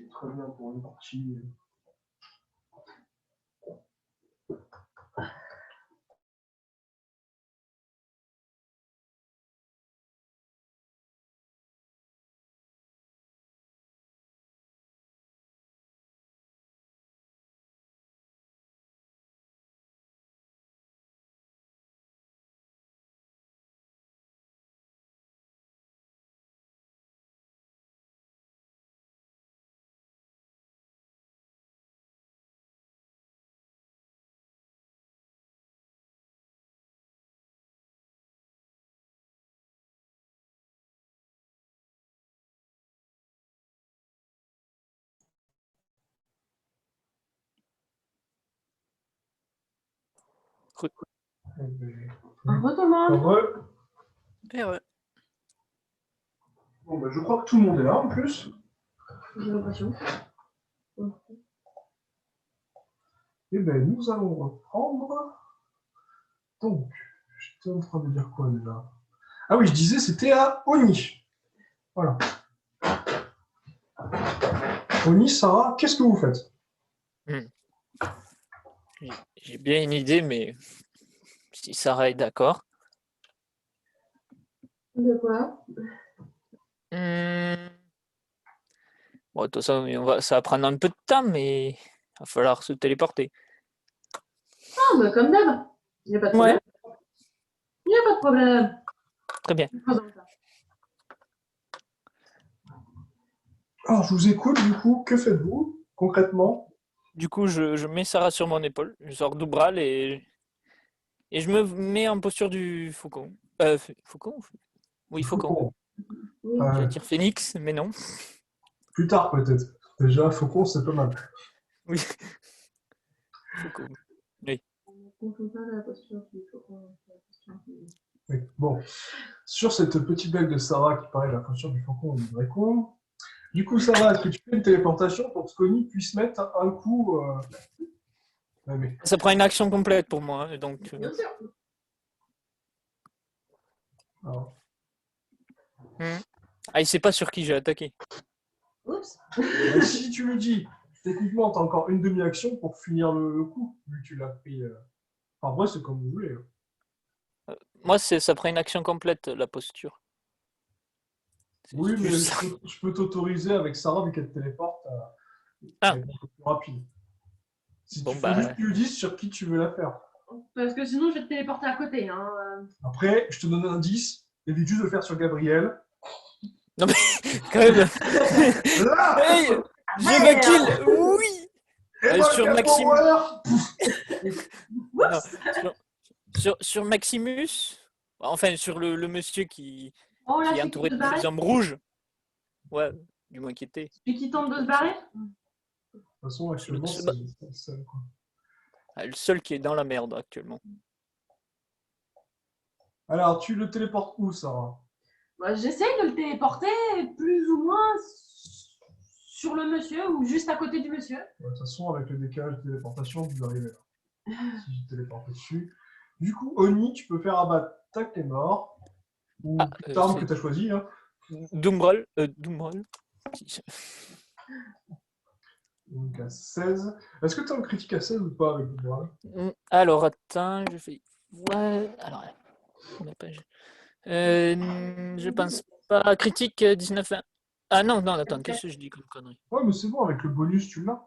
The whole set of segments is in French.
Très bien pour une partie. Thomas. Ouais. Bon, bah, je crois que tout le monde est là en plus. J'ai l'impression. Et ben nous allons reprendre. Donc, j'étais en train de dire quoi déjà? Ah oui, je disais c'était à Oni. Voilà. Oni, Sarah, qu'est-ce que vous faites? J'ai bien une idée, mais si Sarah est d'accord. De quoi? Bon, de toute façon, ça va prendre un peu de temps, mais il va falloir se téléporter. Ah, bah comme d'hab. Il n'y a pas de problème. Il n'y a pas de problème. Très bien. Alors, je vous écoute, du coup, que faites-vous concrètement? Du coup, je mets Sarah sur mon épaule, je sors d'Oubral et je me mets en posture du faucon. Faucon? Oui, faucon. Faucon. J'allais dire phénix, mais non. Plus tard, peut-être. Déjà, faucon, c'est pas mal. Oui. Faucon. Oui. On ne pas la posture du faucon. Oui. Bon. Sur cette petite blague de Sarah qui paraît la posture du faucon, on est vrai con. Du coup, Sarah, est-ce que tu fais une téléportation pour que Connie puisse mettre un coup mais... Ça prend une action complète pour moi, hein, donc. Bien sûr. Alors. Ah, il sait pas sur qui j'ai attaqué. Oups. Si tu le dis, techniquement, tu as encore une demi-action pour finir le coup, vu que tu l'as pris. Enfin, vrai, c'est comme vous voulez. Moi, ça prend une action complète, la posture. Oui, mais juste... je peux t'autoriser avec Sarah, vu qu'elle te téléporte, à être un peu plus rapide. Si bon, tu faut juste que tu lui dises sur qui tu veux la faire. Parce que sinon, je vais te téléporter à côté. Hein. Après, je te donne un indice, évite juste de le faire sur Gabriel. Non mais, quand même. Là Hey, j'ai ma kill. Oui. Et moi, Sur le Maxime. Oups. Non, sur Maximus. Enfin, sur le monsieur qui Oh là, est c'est qui entouré de se de barrer? des hommes rouges. Ouais, du moins qui était. Celui qui tente de se barrer? De toute façon, actuellement, c'est le seul. Le seul qui est dans la merde actuellement. Alors, tu le téléportes où, Sarah? Bah, j'essaye de le téléporter plus ou moins sur le monsieur ou juste à côté du monsieur. De toute façon, avec le décalage de téléportation, vous arrivez là. Si je téléporte dessus. Du coup, Oni, tu peux faire abattre tac, t'es mort. Ou toute arme que tu as choisie. Hein. Doombrol. Donc à 16. Est-ce que tu as un critique à 16 ou pas avec Doombrol? Alors, attends, je fais. Ouais, alors. Je pense pas. Critique 19-20. Ah non, attends, qu'est-ce que je dis comme connerie? Ouais, mais c'est bon, avec le bonus, tu l'as.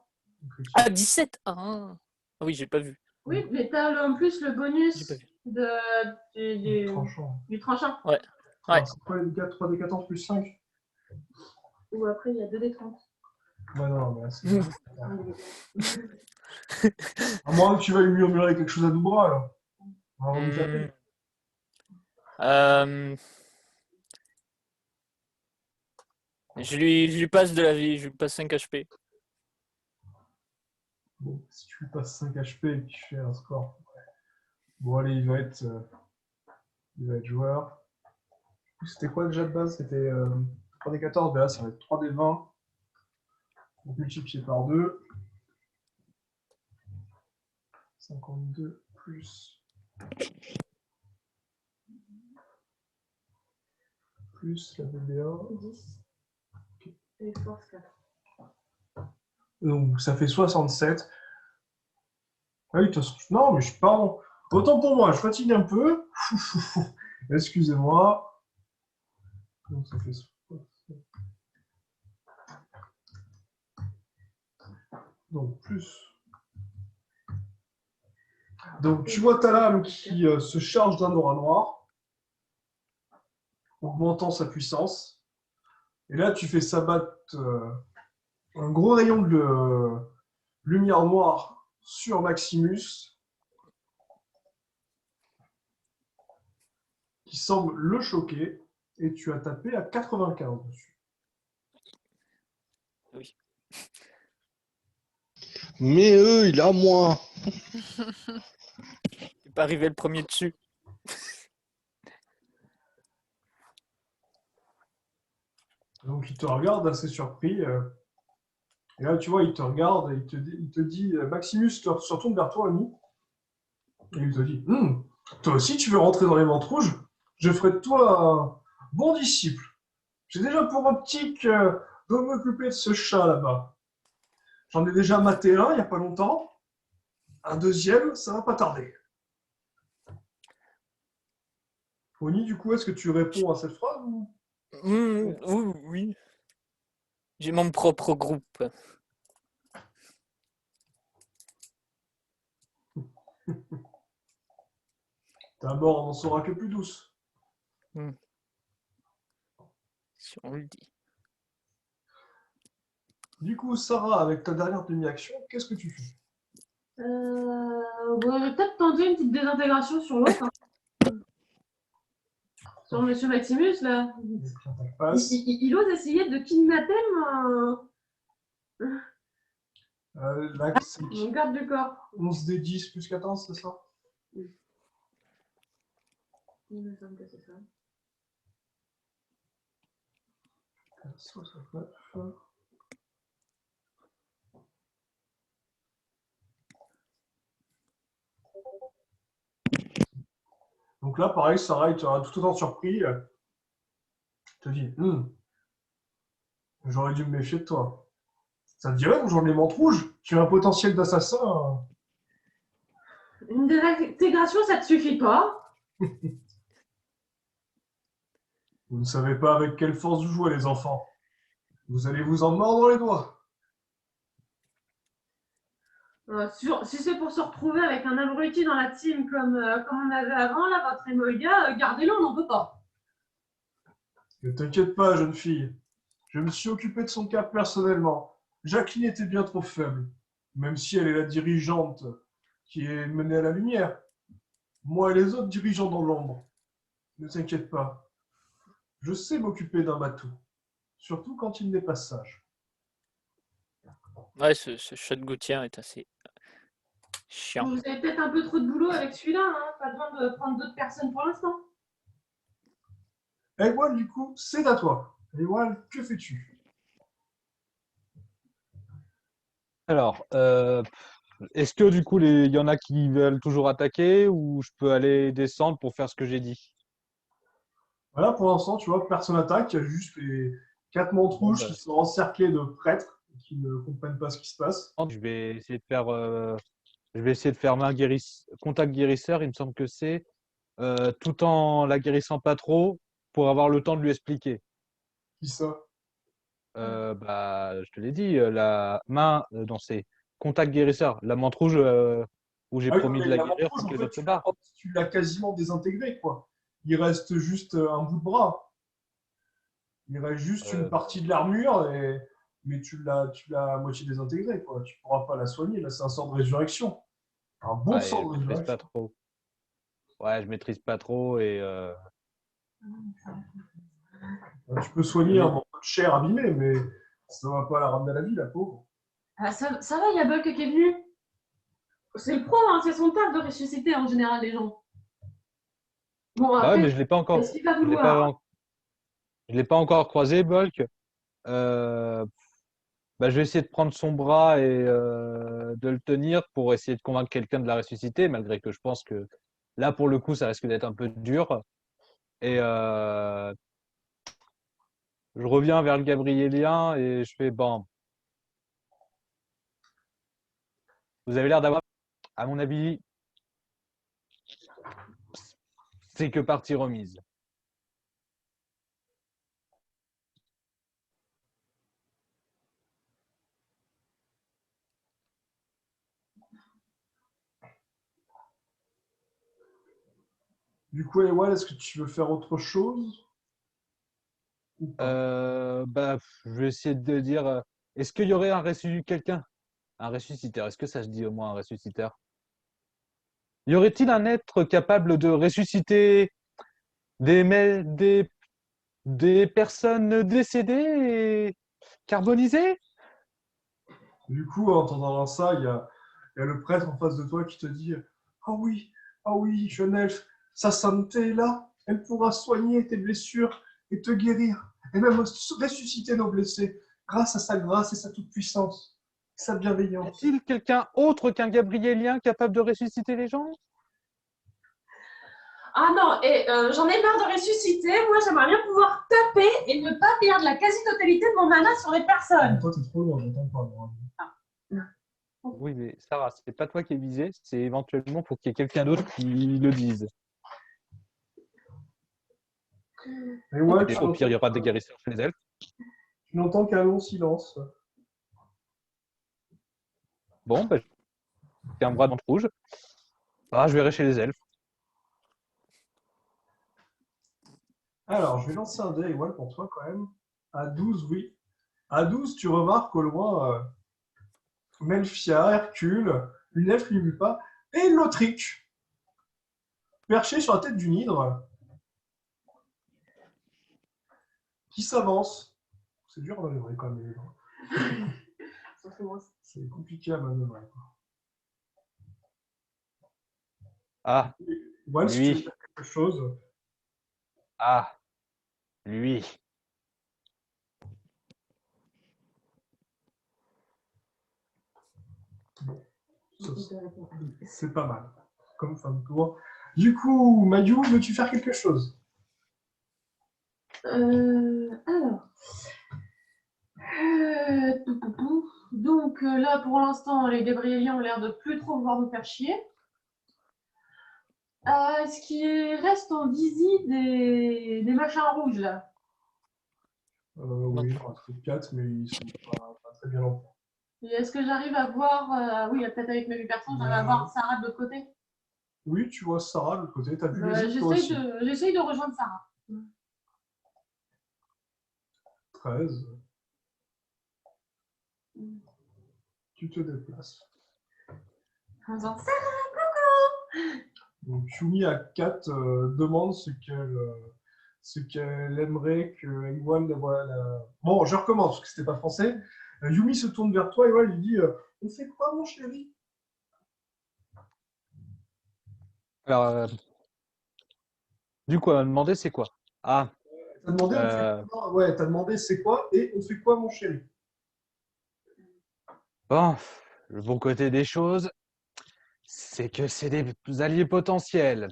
Ah, 17. Ah oui, j'ai pas vu. Oui, mais t'as en plus le bonus du tranchant. Du tranchant. Ouais. Alors, c'est quoi les dégâts? 3d14 plus 5? Ou après, il y a 2d30. Ouais, non, mais c'est à moins que tu veuilles murmurer quelque chose à Doubra, alors. Avant de taper. Je lui passe de la vie, je lui passe 5 HP. Bon, si tu lui passes 5 HP et que tu fais un score. Ouais. Bon, allez, il va être joueur. C'était quoi déjà de base? C'était 3d14, mais là, ça va être 3d20. Multiplié par 2. 52 plus la BB1. 10. Et force 4. Donc ça fait 67. Ah oui, de toute façon, non, mais je pardon. Autant pour moi, je fatigue un peu. Excusez-moi. Donc ça fait donc plus. Donc tu vois ta lame qui se charge d'un aura noir, augmentant sa puissance. Et là, tu fais s'abattre un gros rayon de lumière noire sur Maximus, qui semble le choquer, et tu as tapé à 95 dessus. Oui. Mais eux, il a moins. Il n'est pas arrivé le premier dessus. Donc il te regarde assez surpris. Et là, tu vois, il te regarde et il te dit Maximus se retourne vers toi, ami. Et il te dit toi aussi, tu veux rentrer dans les mantes rouges? Je ferai de toi un bon disciple. J'ai déjà pour optique de m'occuper de ce chat là-bas. J'en ai déjà maté un il n'y a pas longtemps. Un deuxième, ça va pas tarder. Oni, du coup, est-ce que tu réponds à cette phrase ou... Oui, oui. J'ai mon propre groupe. Ta mort n'en sera que plus douce. Si on le dit. Du coup, Sarah, avec ta dernière demi-action, qu'est-ce que tu fais? Bon, je vais peut-être tenter une petite désintégration sur l'autre. Sur Monsieur Maximus, là. Il ose essayer de kidnapper Là, c'est mon garde du corps. 11 des 10 plus 14, c'est ça? Il me semble que c'est ça. 69. Donc là, pareil, Sarah, il te sera tout autant surpris. Il te dit j'aurais dû me méfier de toi. Ça te dirait, j'en ai menthe rouge? Tu as un potentiel d'assassin. Une désintégration, ça te suffit pas? Vous ne savez pas avec quelle force vous jouez, les enfants. Vous allez vous en mordre les doigts. Si c'est pour se retrouver avec un abruti dans la team comme on avait avant, là, votre Emolga, gardez-le, on n'en peut pas. Ne t'inquiète pas, jeune fille. Je me suis occupé de son cas personnellement. Jacqueline était bien trop faible, même si elle est la dirigeante qui est menée à la lumière. Moi et les autres dirigeants dans l'ombre. Ne t'inquiète pas. Je sais m'occuper d'un bateau, surtout quand il n'est pas sage. Ouais, ce chat de Gauthier est assez chiant. Vous avez peut-être un peu trop de boulot avec celui-là, hein, pas besoin de prendre d'autres personnes pour l'instant. Ewan, du coup, c'est à toi. Ewan, que fais-tu? Alors, est-ce que du coup, il y en a qui veulent toujours attaquer ou je peux aller descendre pour faire ce que j'ai dit? Voilà, pour l'instant, tu vois, personne attaque. Il y a juste les 4 mantes Bon, rouges bah, qui sont encerclés de prêtres et qui ne comprennent pas ce qui se passe. je vais essayer de faire, contact guérisseur. Il me semble que c'est tout en la guérissant pas trop pour avoir le temps de lui expliquer. Qui ça? Bah, je te l'ai dit, la main dans ses contacts guérisseurs, la menthe rouge où j'ai Ah oui, non, promis mais de la la menthe guérir rouge, pour en que les fait, autres se barrent. tu l'as quasiment désintégré, quoi. Il reste juste un bout de bras. Il reste juste une Euh, partie de l'armure, mais tu l'as à moitié désintégré, quoi. Tu pourras pas la soigner. Là, c'est un sort de résurrection. Un bon ouais, sort je de maîtrise pas résurrection. trop. Ouais, je maîtrise pas trop et Tu peux soigner un mais- morceau de chair abîmé, mais ça va pas la ramener à la vie, la pauvre. Ah, ça va, il y a Bulk qui est venu. C'est le pro, hein, c'est son taf de ressusciter en général les gens. Bon, bah ouais, après, mais je l'ai pas encore, est-ce qu'il va je l'ai vouloir? pas, je l'ai pas encore croisé, Bulk. Euh, Bah, je vais essayer de prendre son bras et de le tenir pour essayer de convaincre quelqu'un de la ressusciter, malgré que je pense que là, pour le coup, ça risque d'être un peu dur. Et je reviens vers le Gabriélien et je fais, bon, Vous avez l'air d'avoir, à mon avis, c'est que partie remise. Du coup, Ewan, est-ce que tu veux faire autre chose ou pas? Je vais essayer de dire, est-ce qu'il y aurait quelqu'un, un ressusciteur? Est-ce que ça se dit au moins un ressusciteur? Y aurait-il un être capable de ressusciter des personnes décédées et carbonisées? Du coup, en entendant ça, il y a le prêtre en face de toi qui te dit ah oui, jeune elfe, sa santé est là, elle pourra soigner tes blessures et te guérir, et même ressusciter nos blessés, grâce à sa grâce et sa toute-puissance, sa Y bienveillance. a-t-il quelqu'un autre qu'un Gabriélien capable de ressusciter les gens? Ah non, et j'en ai marre de ressusciter. Moi, j'aimerais bien pouvoir taper et ne pas perdre la quasi-totalité de mon mana sur les personnes. Toi, t'es trop loin, j'entends pas. Moi. Oui, mais Sarah, c'est pas toi qui es visé, c'est éventuellement pour qu'il y ait quelqu'un d'autre qui le dise. Et ouais, Et au pire, il y aura des guérisseurs chez les elfes. tu n'entends qu'un long silence. Bon, bah, j'ai un bras de rouge. Ah, je verrai chez les elfes. Alors, je vais lancer un dé, Ewan, pour toi quand même. À 12, oui. À 12, tu remarques au loin Melfia, Hercule, une elfe qui ne vit pas, et Lothric, perché sur la tête d'une hydre, qui s'avance. C'est dur à manœuvrer quand même, les hydres. C'est compliqué à manœuvrer. Ah, Ewan, si tu veux lui. faire quelque chose, Ah, lui. c'est pas mal. Comme fin de tour. Du coup, Mayou, veux-tu faire quelque chose? Alors. Donc là, pour l'instant, les Gabriéliens ont l'air de plus trop vouloir nous faire chier. Est-ce qu'il reste en visite des machins rouges là? Oui, il en reste 4, mais ils sont pas très bien en point. Et est-ce que j'arrive à voir, oui, peut-être avec mes 8 personnes, j'arrive à voir Sarah de l'autre côté? Oui, tu vois Sarah de l'autre côté. T'as vu les îles, toi aussi. J'essaye de rejoindre Sarah. 13. Tu te déplaces. En disant Sarah, Donc Yumi à 4 demande ce qu'elle aimerait que Ewan voilà. Bon, je recommence parce que c'était pas français. Yumi se tourne vers toi et Ewan lui dit on fait quoi, mon chéri? Alors, du coup, elle m'a demandé c'est quoi? Ah, T'as demandé, on fait quoi? Ouais, t'as demandé c'est quoi et on fait quoi, mon chéri? bon, le bon côté des choses, c'est que c'est des alliés potentiels.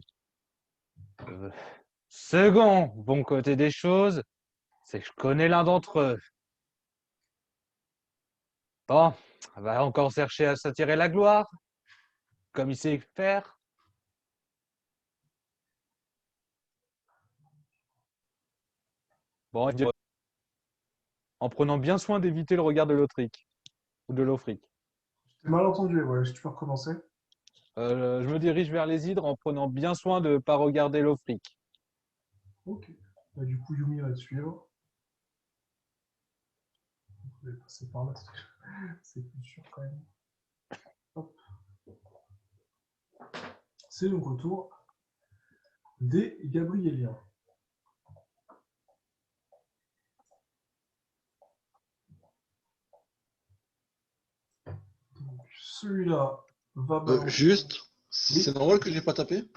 Second bon côté des choses, c'est que je connais l'un d'entre eux. Bon, on va encore chercher à s'attirer la gloire, comme il sait faire. Bon, en prenant bien soin d'éviter le regard de l'Autrique ou de l'Ofrique. J'ai mal entendu, ouais, si tu peux recommencer. Je me dirige vers les hydres en prenant bien soin de ne pas regarder l'Ofrique. Ok. Bah, du coup, Yumi va te suivre. Je vais passer par là, c'est plus sûr quand même. Hop. C'est donc au tour des Gabriéliens. Donc, celui-là va balancer. Juste, Oui. c'est normal que j'ai pas tapé?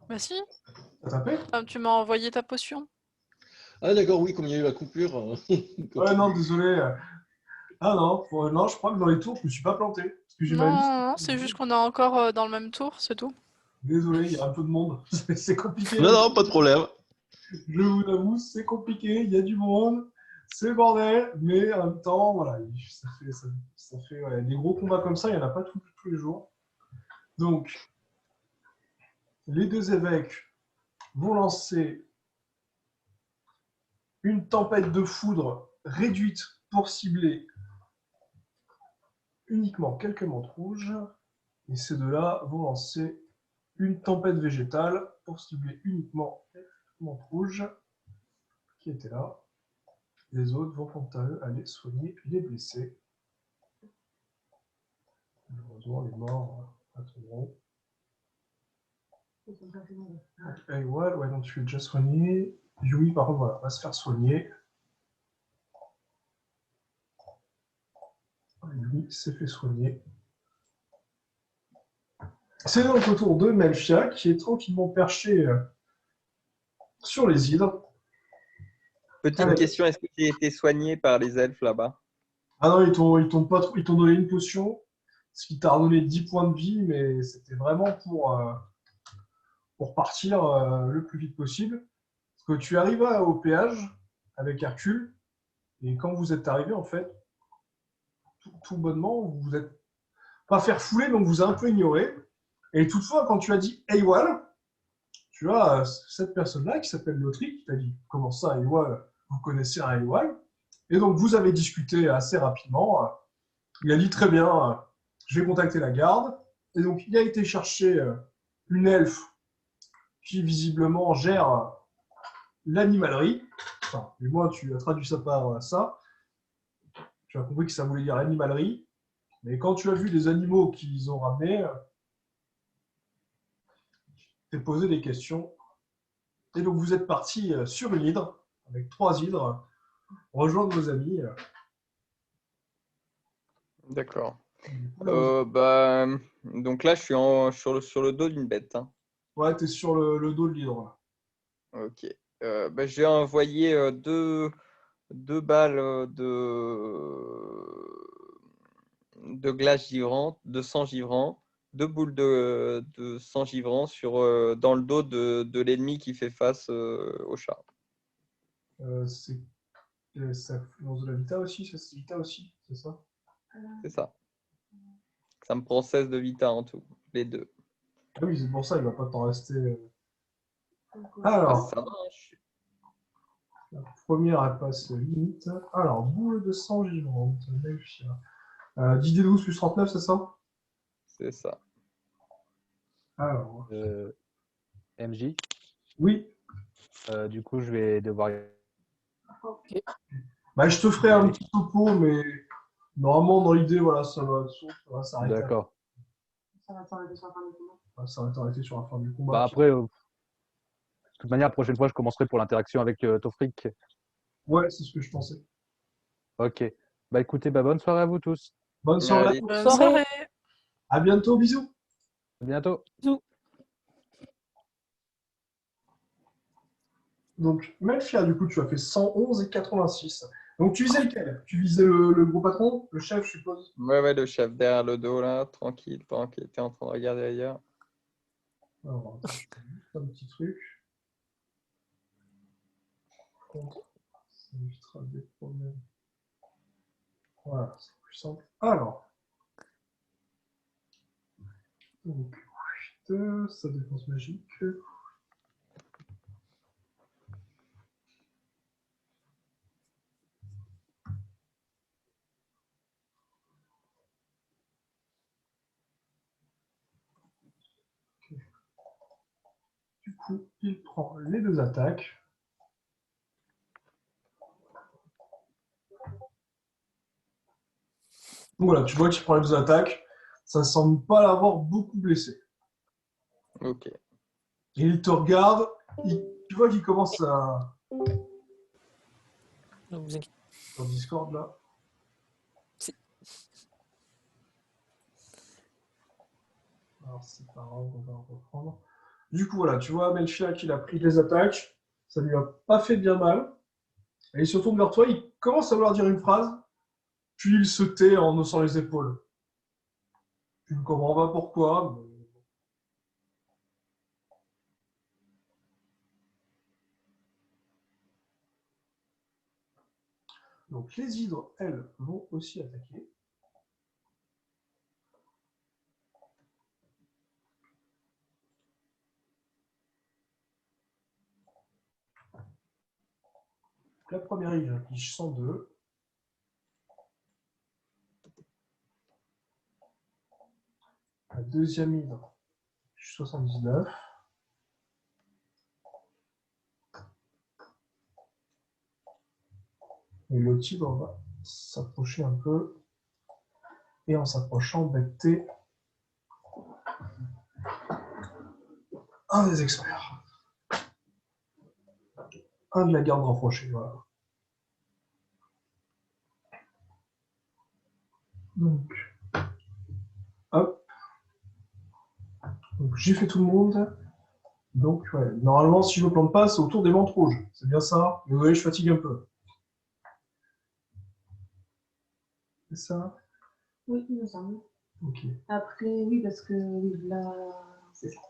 Bah si, T'as tapé? tu m'as envoyé ta potion. Ah d'accord, oui, comme il y a eu la coupure. Ouais, non, désolé. Ah non, non, je crois que dans les tours, je me suis pas planté. Parce que j'ai Non, mal non, non, c'est juste qu'on est encore dans le même tour, c'est tout. Désolé, il y a un peu de monde. C'est compliqué. Non, non, pas de problème. Je vous l'avoue, c'est compliqué, il y a du monde. C'est le bordel, mais en même temps, voilà, ça fait ouais, des gros combats comme ça, il n'y en a pas tous les jours. Donc, les deux évêques vont lancer une tempête de foudre réduite pour cibler uniquement quelques mantes rouges. Et ces deux-là vont lancer une tempête végétale pour cibler uniquement les mantes rouges qui étaient là. Les autres vont quant à eux aller soigner les blessés. Malheureusement, les morts attendront. Ouais, donc tu es déjà soigné. Yui, par contre, voilà, va se faire soigner. Yui s'est fait soigner. C'est donc au tour de Melfia qui est tranquillement perché sur les hydres. Petite Allez. question, est-ce que j'ai été soigné par les elfes là-bas? Ah non, ils t'ont pas trop, ils t'ont donné une potion, ce qui t'a redonné 10 points de vie, mais c'était vraiment pour partir le plus vite possible. Parce que tu arrives au péage avec Hercule, et quand vous êtes arrivé, en fait, tout bonnement, vous vous êtes pas fait fouler, donc vous avez un peu ignoré. Et toutefois, quand tu as dit Eiwal, tu as cette personne-là qui s'appelle Lotri qui t'a dit comment ça, Eiwal, vous connaissez un Eiwal. Et donc vous avez discuté assez rapidement. Il a dit très bien, je vais contacter la garde. Et donc il a été chercher une elfe qui visiblement gère l'animalerie. Enfin, du moins tu as traduit ça par ça. Tu as compris que ça voulait dire l'animalerie. Mais quand tu as vu les animaux qu'ils ont ramenés, tu t'es posé des questions. Et donc vous êtes parti sur une hydre, avec 3 hydres, rejoindre vos amis. D'accord. Là, Donc là, je suis sur le dos d'une bête, hein. ouais, t'es sur le dos de l'hydre. Ok. J'ai envoyé deux balles de glace givrante, de sang givrant, deux boules de sang givrant dans le dos de l'ennemi qui fait face au chat. C'est ça influence de la Vita aussi, c'est Vita aussi, c'est ça? C'est ça. Ça me prend 16 de vita en tout, les deux. Ah oui, c'est pour ça, il va pas t'en rester. Ah, Alors, ça marche. la première, elle passe limite. Alors, boule de sang givrante, Melfia. 10d12 plus 39, c'est ça? C'est ça. Alors, MJ. oui. Du coup, je vais devoir. Bah, je te ferai un petit topo, mais normalement, dans l'idée, voilà, ça va s'arrêter. D'accord. Ça va s'arrêter sur la fin du combat. Ça va s'arrêter sur la fin du combat. Bah après, de toute manière, la prochaine fois, je commencerai pour l'interaction avec Tofrik. Ouais, c'est ce que je pensais. Ok. Bah écoutez, bah, bonne soirée à vous tous. Bonne soirée. Allez. Bonne Soirée. soirée. À bientôt, bisous. À bientôt. Donc, Melfia, du coup, tu as fait 111 et 86. Donc, tu visais lequel? Tu visais le gros patron, le chef, je suppose? Ouais, le chef derrière le dos, là, tranquille, pendant qu'il était en train de regarder ailleurs. Alors, attends, je fais juste un petit truc. Ça évitera des problèmes. Voilà, c'est plus simple. Alors, donc, sa défense magique. Du coup, il prend les 2 attaques. Donc voilà, tu vois qu'il prend les 2 attaques. Ça semble pas l'avoir beaucoup blessé. Ok. Et il te regarde. Tu vois qu'il commence à... Ne vous inquiétez Sur Discord, là. Si. Alors, c'est pas grave, on va reprendre. Du coup, voilà, tu vois Melfia qu'il a pris des attaques. Ça lui a pas fait bien mal. Et il se tourne vers toi, il commence à vouloir dire une phrase. Puis il se tait en haussant les épaules. Tu ne comprends pas pourquoi. Mais... Donc les hydres, elles, vont aussi attaquer. La première hydre affiche 102. La deuxième hydre affiche 79. Et le tigre va s'approcher un peu. Et en s'approchant, becter un des experts. Un de la garde rapprochée, voilà. Donc, hop. Donc, j'ai fait tout le monde. Donc, ouais, normalement, si je ne me plante pas, c'est autour des ventes rouges. C'est bien ça. Mais vous voyez, je fatigue un peu. C'est ça? Oui, il me semble. Ok. Après, oui, parce que oui, là, c'est ça.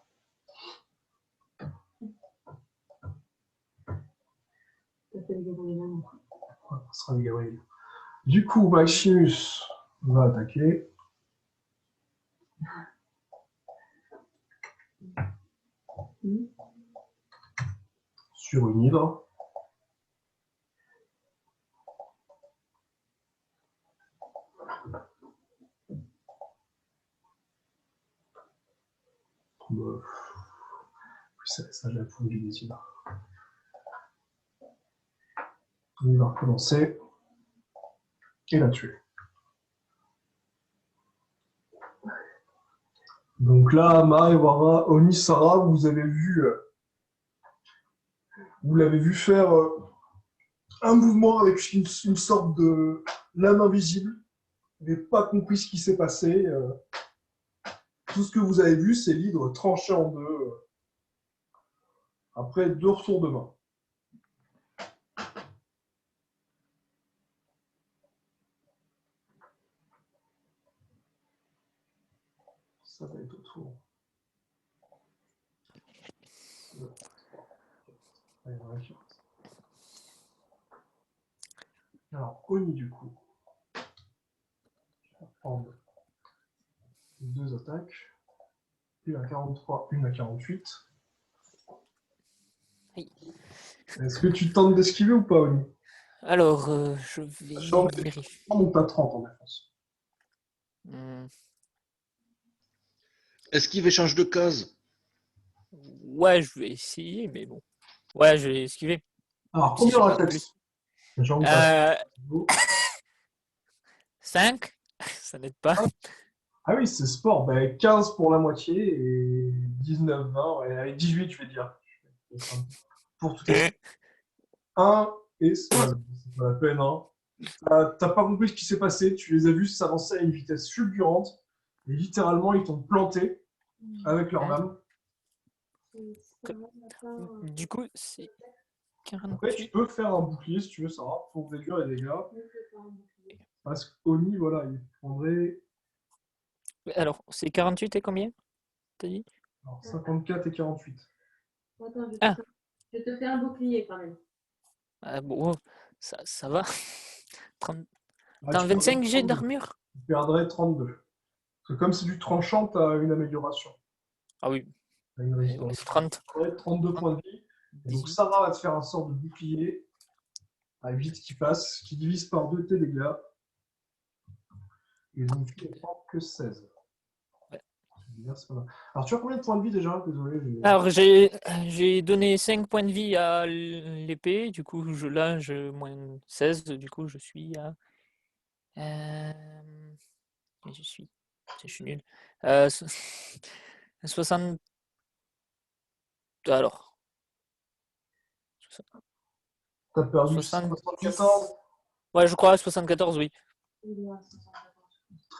T'as fait le Gabriel non. Ouais, ce sera le Gabriel. Du coup, Maximus va attaquer. Sur une hydre. Ça, j'ai la foule du décide. Il va recommencer et la tuer. Donc là, Maevara, Oni, Sarah, vous l'avez vu faire un mouvement avec une sorte de lame invisible. Vous n'avez pas compris ce qui s'est passé. Tout ce que vous avez vu, c'est l'hydre tranché en deux. Après 2 retours de main. Ça va être au tour. Alors, Oni, du coup. Je vais prendre 2 attaques. Une à 43, une à 48. Oui. Est-ce que tu tentes d'esquiver ou pas, Oni? Alors, je vais vérifier. On monte à 30 en défense. Esquive échange de cases. Ouais, je vais essayer, mais bon. Ouais, je vais esquiver. Alors, Si combien j'ai pas réflexe? plus. Genre, on passe. 5, ça n'aide pas. Ah oui, c'est sport. Ben, 15 pour la moitié et 19, 20. Ouais, allez, 18, je vais dire. Pour tout est 1 et c'est pas la peine. Hein. T'as pas compris ce qui s'est passé. Tu les as vus s'avancer à une vitesse fulgurante. Et littéralement, ils t'ont planté avec leur lame. Du coup, c'est Après, tu 48. peux faire un bouclier si tu veux, Sarah, pour réduire les dégâts. Parce qu'Oni, voilà, il prendrait Alors, c'est 48 et combien? T'as dit? alors, 54 et 48. Attends, Ah. je te fais un bouclier quand même. Ah, bon, ça va. 30... Ah, T'as tu un perdrais 25 G 32. d'armure? Tu perdrais 32. Parce que comme c'est du tranchant, tu as une amélioration. Ah oui, Tu as une donc résistance. c'est 30. Tu aurais 32 points de vie. Et donc 18. Sarah va te faire un sort de bouclier à 8 qui passe, qui divise par 2 tes dégâts. Et donc tu ne prends que 16. Ouais. Alors tu as combien de points de vie déjà? Désolé. Alors, j'ai donné 5 points de vie à l'épée. Du coup, là, je moins 16. Du coup, je suis à... je suis nul. 60... Alors... Tu as perdu 70... 74. Ouais, je crois 74, oui.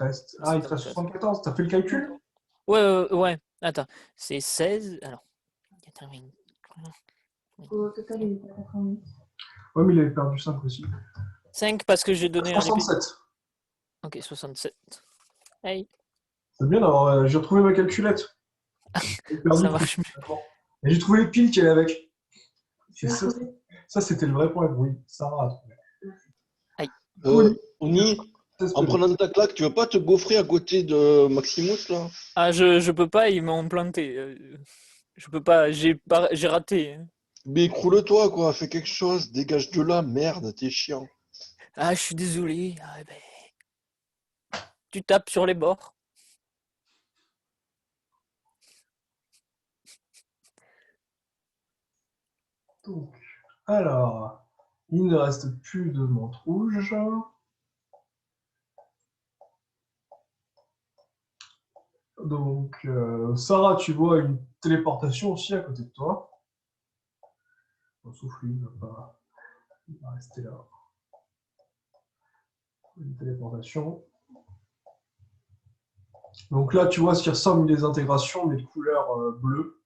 Ah, il te reste 74. Tu as fait le calcul? Ouais. Attends, c'est 16. Alors... Au total, il est à 88. Ouais, mais il avait perdu 5 aussi. 5 parce que j'ai donné un épée. 67. Ok, 67. Hey, C'est bien d'avoir. J'ai retrouvé ma calculette. J'ai perdu ça trop. marche mieux. Et j'ai trouvé les piles qu'il y avait avec. Tu Et l'as ça, trouvé? ça, c'était le vrai problème. Oui, Sarah a trouvé. Aïe. Oni, en prenant ta claque, tu vas pas te gaufrer à côté de Maximus, là? Ah, je peux pas, ils m'ont planté. Je peux pas, j'ai raté. Hein. Mais écroule-toi, quoi, fais quelque chose, dégage de là, merde, t'es chiant. Ah, je suis désolé. Ah, ben, tu tapes sur les bords. Donc, alors, il ne reste plus de menthe rouge. Donc, Sarah, tu vois une téléportation aussi à côté de toi. Bon, sauf lui, il va rester là. Une téléportation. Donc là, tu vois ce qui ressemble à une désintégration, mais de couleur bleue.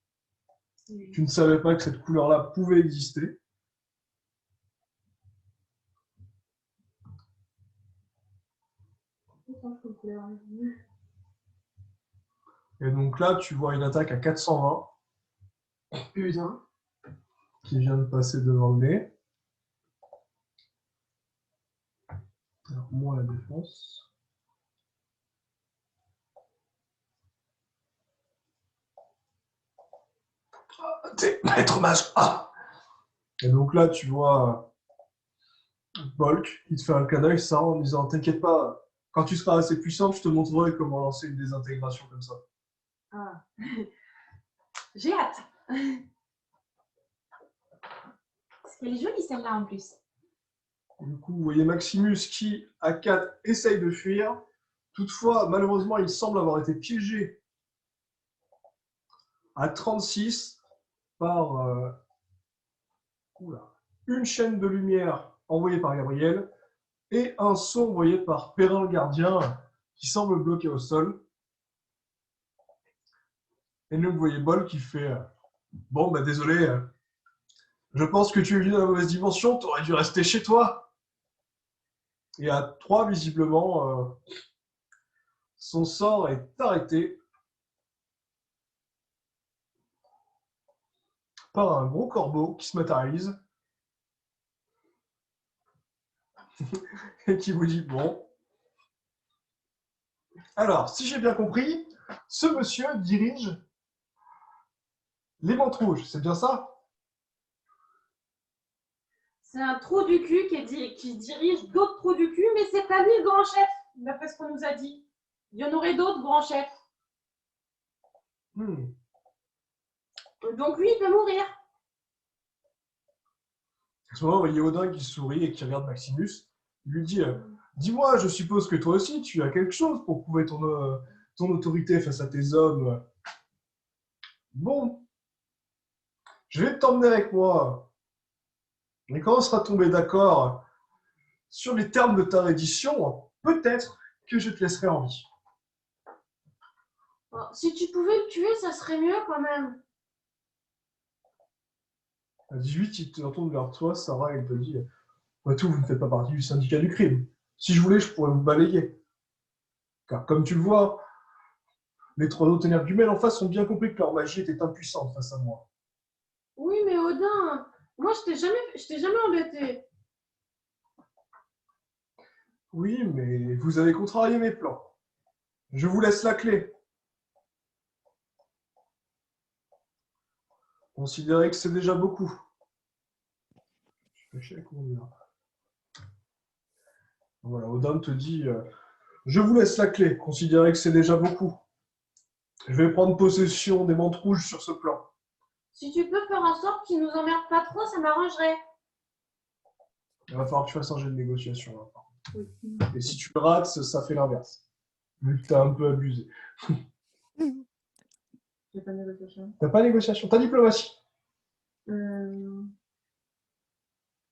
Tu ne savais pas que cette couleur-là pouvait exister. Et donc là, tu vois une attaque à 420. Putain. Qui vient de passer devant le nez. Alors, moi, la défense. T'es maître mage. Ah. Et donc là, tu vois Bolk, il te fait un clin d'œil, ça, en disant t'inquiète pas, quand tu seras assez puissant, je te montrerai comment lancer une désintégration comme ça. Ah. J'ai hâte. Parce qu'elle est jolie celle-là en plus. Du coup, vous voyez Maximus qui, à 4, essaye de fuir. Toutefois, malheureusement, il semble avoir été piégé à 36 par une chaîne de lumière envoyée par Gabriel et un saut envoyé par Perrin le gardien qui semble bloqué au sol. Et nous, vous voyez Bol qui fait bon, bah désolé, je pense que tu es venu dans la mauvaise dimension, tu aurais dû rester chez toi. Et à 3, visiblement, son sort est arrêté par un gros corbeau qui se matérialise et qui vous dit bon. Alors, si j'ai bien compris, ce monsieur dirige les mantes rouges, c'est bien ça? C'est un trou du cul qui dirige d'autres trous du cul, mais c'est pas lui le grand chef, d'après ce qu'on nous a dit. Il y en aurait d'autres grands chefs. Donc lui, il peut mourir. À ce moment, vous voyez Odin qui sourit et qui regarde Maximus. Il lui dit dis-moi, je suppose que toi aussi, tu as quelque chose pour prouver ton autorité face à tes hommes. Bon, je vais t'emmener avec moi. Et quand on sera tombé d'accord sur les termes de ta reddition, peut-être que je te laisserai en vie. Oh, si tu pouvais le tuer, ça serait mieux quand même. À 18, il te retourne vers toi, Sarah, et il te dit après tout, vous ne faites pas partie du syndicat du crime. Si je voulais, je pourrais vous balayer. Car comme tu le vois, les trois autres ténèbres du mal en face ont bien compris que leur magie était impuissante face à moi. Oui, mais Odin, moi je t'ai jamais embêté. Oui, mais vous avez contrarié mes plans. Je vous laisse la clé. Considérez que c'est déjà beaucoup. Voilà, Odin te dit je vous laisse la clé. Considérez que c'est déjà beaucoup. Je vais prendre possession des mantes rouges sur ce plan. Si tu peux faire en sorte qu'ils nous emmerdent pas trop, ça m'arrangerait. Il va falloir que tu fasses un jet de négociation. Là. Oui. Et si tu le rates, ça fait l'inverse. Vu que tu as un peu abusé. J'ai pas de négociation. T'as pas de négociation, t'as diplomatie. J'ai pas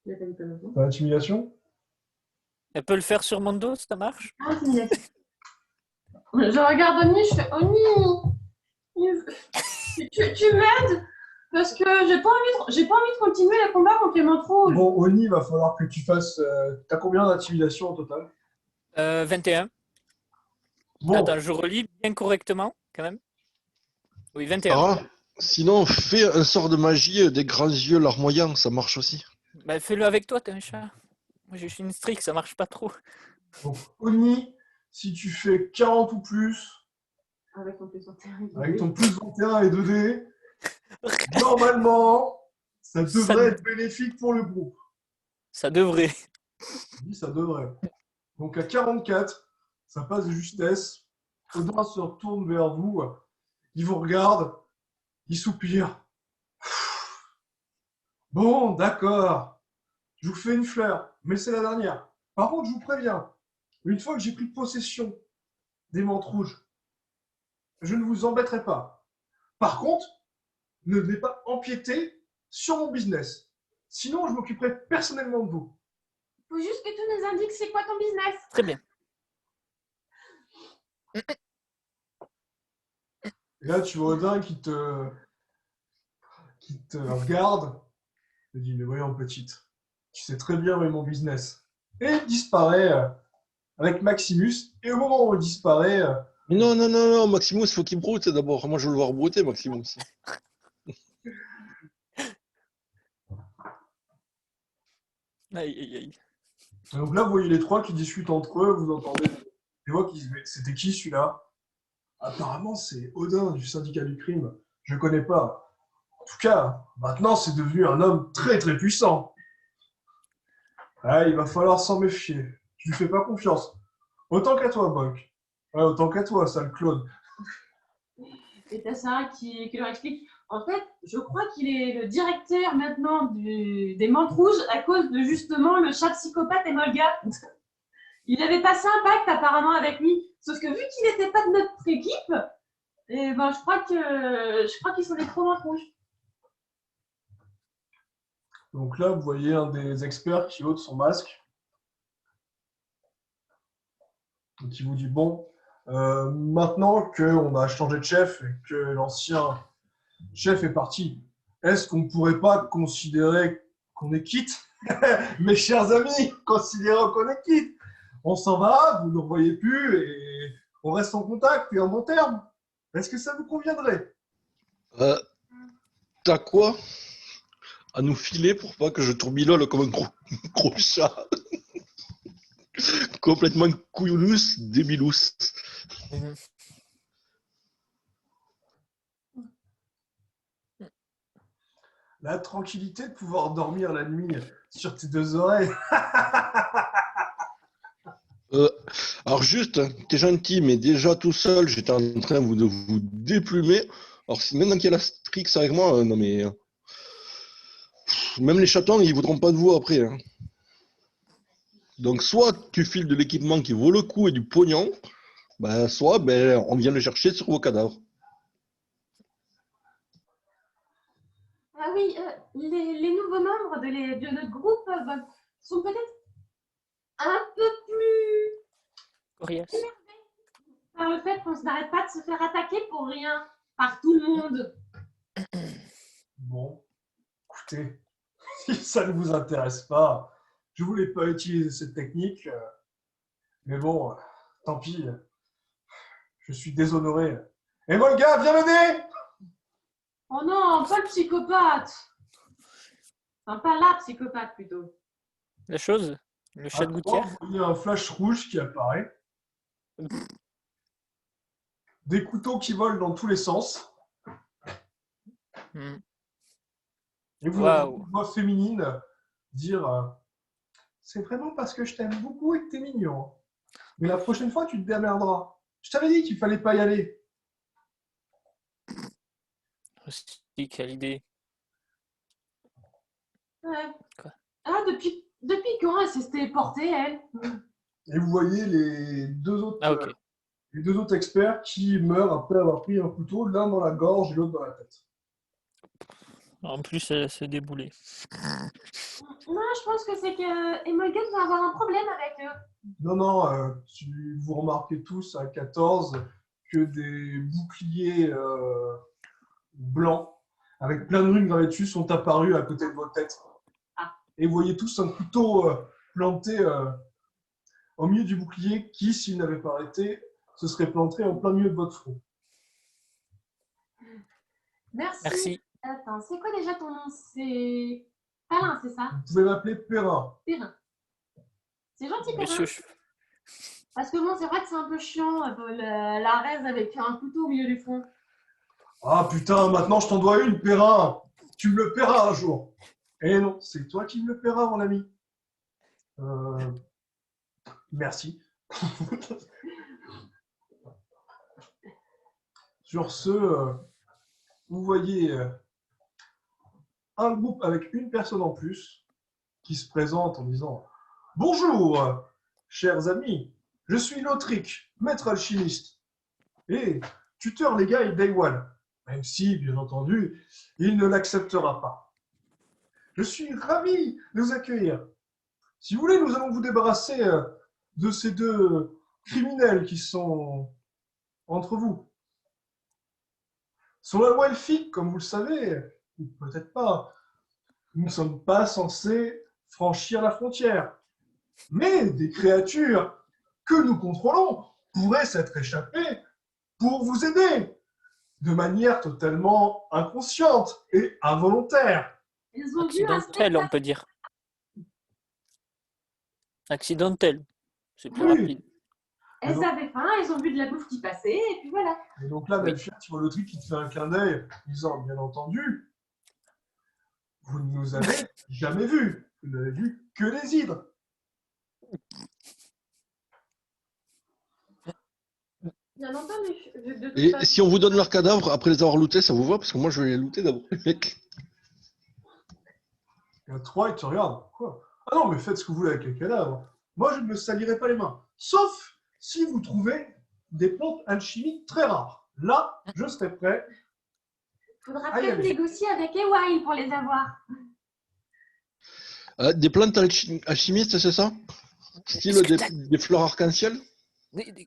de négociation. T'as intimidation. Elle peut le faire sur mon dos, ça marche? Ah, intimidation. Je regarde Oni, je fais Oni, tu m'aides parce que j'ai pas envie de continuer les combats contre les mantes rouges. Bon, Oni, il va falloir que tu fasses. T'as combien d'intimidation au total? 21. Bon, Attends, je relis bien correctement, quand même. Oui, 21. Sarah, sinon, fais un sort de magie des grands yeux larmoyants, ça marche aussi. Bah, fais-le avec toi, t'es un chat. Moi, je suis une strict, ça marche pas trop. Donc, Oni, si tu fais 40 ou plus, Avec mon plus 21. avec ton plus 21 et 2D, normalement, ça devrait être bénéfique pour le groupe. Ça devrait. Je dis ça devrait. Donc à 44, ça passe de justesse. Odin se retourne vers vous. Il vous regarde. Il soupire. Bon, d'accord. Je vous fais une fleur, mais c'est la dernière. Par contre, je vous préviens, une fois que j'ai pris possession des mantes rouges, je ne vous embêterai pas. Par contre, ne venez pas empiéter sur mon business. Sinon, je m'occuperai personnellement de vous. Faut juste que tu nous indiques c'est quoi ton business. Très bien. Et là, tu vois Odin qui te regarde et dit, mais voyons, petite, tu sais très bien où est mon business. Et il disparaît avec Maximus. Et au moment où il disparaît, Mais non, Maximus, il faut qu'il broute d'abord. Moi, je veux le voir brouter, Maximus. Aïe, aïe, aïe. donc là, vous voyez les trois qui discutent entre eux, vous entendez des voix qui disent, mais c'était qui celui-là? Apparemment, c'est Odin du syndicat du crime. Je ne connais pas. En tout cas, maintenant, c'est devenu un homme très très puissant. Ah, il va falloir s'en méfier. Je lui fais pas confiance. Autant qu'à toi, Buck. Ouais, autant qu'à toi, sale Claude. Et t'as Sarah qui leur explique. En fait, je crois qu'il est le directeur maintenant des mantes rouges à cause de justement le chat psychopathe Emolga. Il avait passé un pacte apparemment avec lui. Sauf que vu qu'il n'était pas de notre équipe, et ben, je crois qu'ils sont des trop mantes rouges. Donc là, vous voyez un des experts qui ôte son masque. Et qui vous dit, bon, maintenant qu'on a changé de chef et que l'ancien chef est parti, est-ce qu'on ne pourrait pas considérer qu'on est quitte? Mes chers amis, considérons qu'on est quitte. On s'en va, vous ne nous revoyez plus et on reste en contact et en bon terme. Est-ce que ça vous conviendrait? T'as quoi à nous filer pour pas que je tourbillole comme un gros chat? Complètement couillonus, débilous. Mhm. La tranquillité de pouvoir dormir la nuit sur tes deux oreilles. Alors juste, t'es gentil, mais déjà tout seul, j'étais en train de vous déplumer. Alors si maintenant qu'il y a la Strix avec moi, non mais... même les chatons, ils voudront pas de vous après. Hein. Donc soit tu files de l'équipement qui vaut le coup et du pognon, ben, soit ben, on vient le chercher sur vos cadavres. Ah oui, les nouveaux membres de notre groupe sont peut-être un peu plus Coriace. énervés par le fait qu'on n'arrête pas de se faire attaquer pour rien par tout le monde. Bon, écoutez, si ça ne vous intéresse pas, je voulais pas utiliser cette technique, mais bon, tant pis, je suis déshonoré. Et moi, le gars, viens m'aider! Oh non, pas le psychopathe. Enfin, pas la psychopathe plutôt. La chose, le chat de gouttière. Il y a un flash rouge qui apparaît, des couteaux qui volent dans tous les sens, Mhm. et vous entendez une voix féminine dire c'est vraiment parce que je t'aime beaucoup et que t'es mignon. Mais la prochaine fois, tu te démerderas. Je t'avais dit qu'il fallait pas y aller. Aussi, quelle idée. Ouais. Quoi? Ah, depuis quand elle s'est téléportée, elle? Et vous voyez les deux autres, Ah, ok. les deux autres experts qui meurent après avoir pris un couteau, l'un dans la gorge et l'autre dans la tête. En plus, c'est déboulé. Non, je pense que c'est que Emolga va avoir un problème avec eux. Non, vous remarquez tous à 14 que des boucliers blancs avec plein de runes gravées dessus sont apparus à côté de vos têtes. Ah. Et vous voyez tous un couteau planté au milieu du bouclier qui, s'il n'avait pas arrêté, se serait planté en plein milieu de votre front. Merci. Merci. Attends, c'est quoi déjà ton nom? C'est Palin, c'est ça? Vous pouvez m'appeler Perrin. Perrin. C'est gentil quand Monsieur, même. Parce que bon, c'est vrai que c'est un peu chiant, la raise avec un couteau au milieu du front. Ah putain, maintenant je t'en dois une, Perrin. Tu me le paieras un jour. Eh non, c'est toi qui me le paieras, mon ami. Merci. Sur ce, vous voyez un groupe avec une personne en plus qui se présente en disant « Bonjour, chers amis, je suis Lothric, maître alchimiste, et tuteur légal Day One, même si, bien entendu, il ne l'acceptera pas. Je suis ravi de vous accueillir. Si vous voulez, nous allons vous débarrasser de ces deux criminels qui sont entre vous. Sur la loi elfique, comme vous le savez, ou peut-être pas, nous ne sommes pas censés franchir la frontière. Mais des créatures que nous contrôlons pourraient s'être échappées pour vous aider, de manière totalement inconsciente et involontaire. Ils ont vu un accidentel, on spectacle. peut dire. Accidentel. C'est plus Oui. rapide. Elles avaient faim, elles ont vu de la bouffe qui passait, et puis voilà. Et donc là, Oui. Melchior, tu vois le truc qui te fait un clin d'œil, disant, bien entendu, vous ne nous avez jamais vus. Vous n'avez vu que les hydres. Bien entendu. De toute Et façon, si on vous donne leurs cadavres après les avoir lootés, ça vous va? Parce que moi, je vais les looter d'abord, les mecs. Il y a trois, ils te regardent. Quoi? Ah non, mais faites ce que vous voulez avec les cadavres. Moi, je ne me salirai pas les mains. Sauf si vous trouvez des plantes alchimiques très rares. Là, je serai prêt. faudra Aïe, peut-être allez. négocier avec Ewail pour les avoir. Des plantes alchimistes, c'est ça? Style Est-ce que des fleurs arc-en-ciel?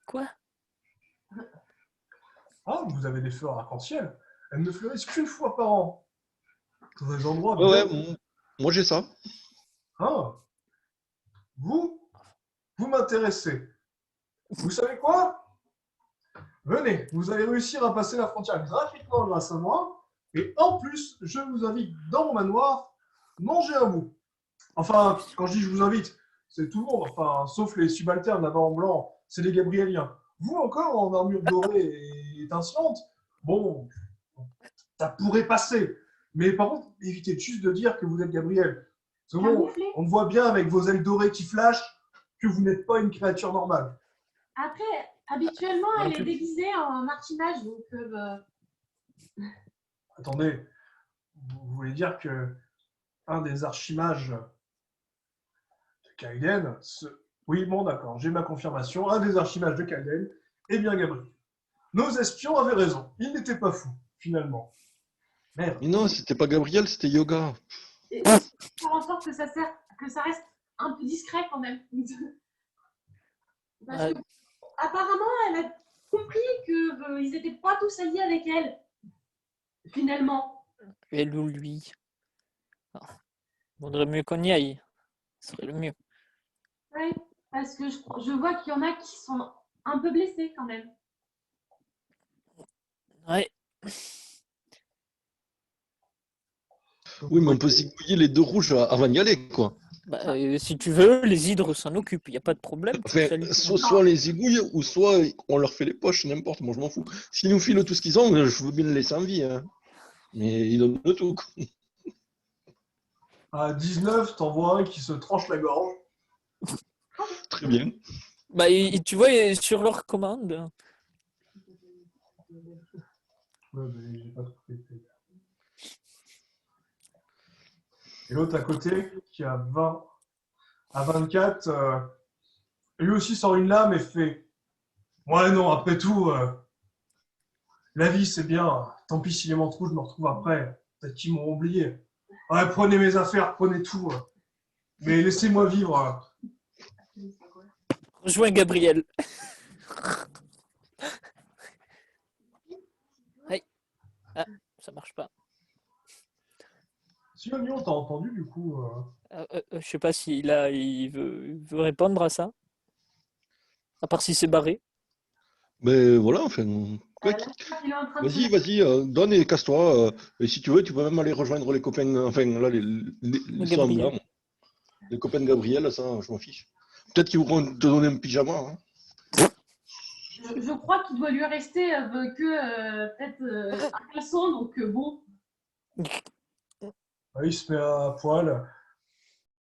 Quoi? Ah, vous avez des fleurs arc-en-ciel. Elles ne fleurissent qu'une fois par an. Dans des endroits Ouais, bien... ouais, moi j'ai ça. Ah. Vous m'intéressez. Vous savez quoi? Venez, vous allez réussir à passer la frontière gratuitement grâce à moi. Et en plus, je vous invite dans mon manoir manger un bout. Enfin, quand je dis je vous invite, c'est tout le monde, enfin, sauf les subalternes là-bas en blanc, c'est les Gabrieliens. Vous encore en armure dorée et étincelante, bon, ça pourrait passer. Mais par contre, évitez juste de dire que vous êtes Gabriel. Parce que bon, Camouflé. on voit bien avec vos ailes dorées qui flashent que vous n'êtes pas une créature normale. Après, habituellement, elle Ok. est déguisée en archimage, donc Attendez, vous voulez dire que un des archimages de Kaiden, oui, bon, d'accord, j'ai ma confirmation, un des archimages de Kaiden est bien Gabriel. Nos espions avaient raison, ils n'étaient pas fous, finalement. Merde. Mais non, c'était pas Gabriel, c'était Yoga. et faire en sorte que ça reste un peu discret quand même. Parce que, apparemment, elle a compris qu'ils n'étaient pas tous alliés avec elle, finalement. Elle ou lui? Vaudrait mieux qu'on y aille. Ce serait le mieux. Ouais, parce que je vois qu'il y en a qui sont un peu blessés quand même. Ouais. Oui, mais on peut zigouiller les deux rouges avant d'y aller, quoi. Bah, si tu veux, les hydres s'en occupent, il n'y a pas de problème. Enfin, Ça lui- soit on les zigouille, ou soit on leur fait les poches, n'importe, moi je m'en fous. S'ils nous filent tout ce qu'ils ont, je veux bien les laisser en vie. Hein. Mais ils donnent tout. Quoi. À 19, t'en vois un qui se tranche la gorge. Très bien. Bah, tu vois, sur leur commande. Ouais, mais j'ai pas compris. Et l'autre à côté, qui a 20 à 24, lui aussi sort une lame et fait « Ouais, non, après tout, la vie, c'est bien. Tant pis si les manteaux, je me retrouve après. Peut-être qu'ils m'ont oublié. Ouais, prenez mes affaires, prenez tout. Mais laissez-moi vivre. Rejoins Gabriel. Hey. Ah, ça marche pas. Si Oignon, t'as entendu du coup Je sais pas s'il il veut répondre à ça. À part s'il s'est barré. Mais voilà, enfin. Quoi Là, il est en train de Vas-y, vas-y, donne et casse-toi. Et si tu veux, tu peux même aller rejoindre les copains. Enfin, là, ils sont Gabriel. blancs. Les copains de Gabriel, ça, je m'en fiche. Peut-être qu'ils vont te donner un pyjama. Hein. Je crois qu'il doit lui rester que peut-être un caleçon, donc bon. Il se met à poil.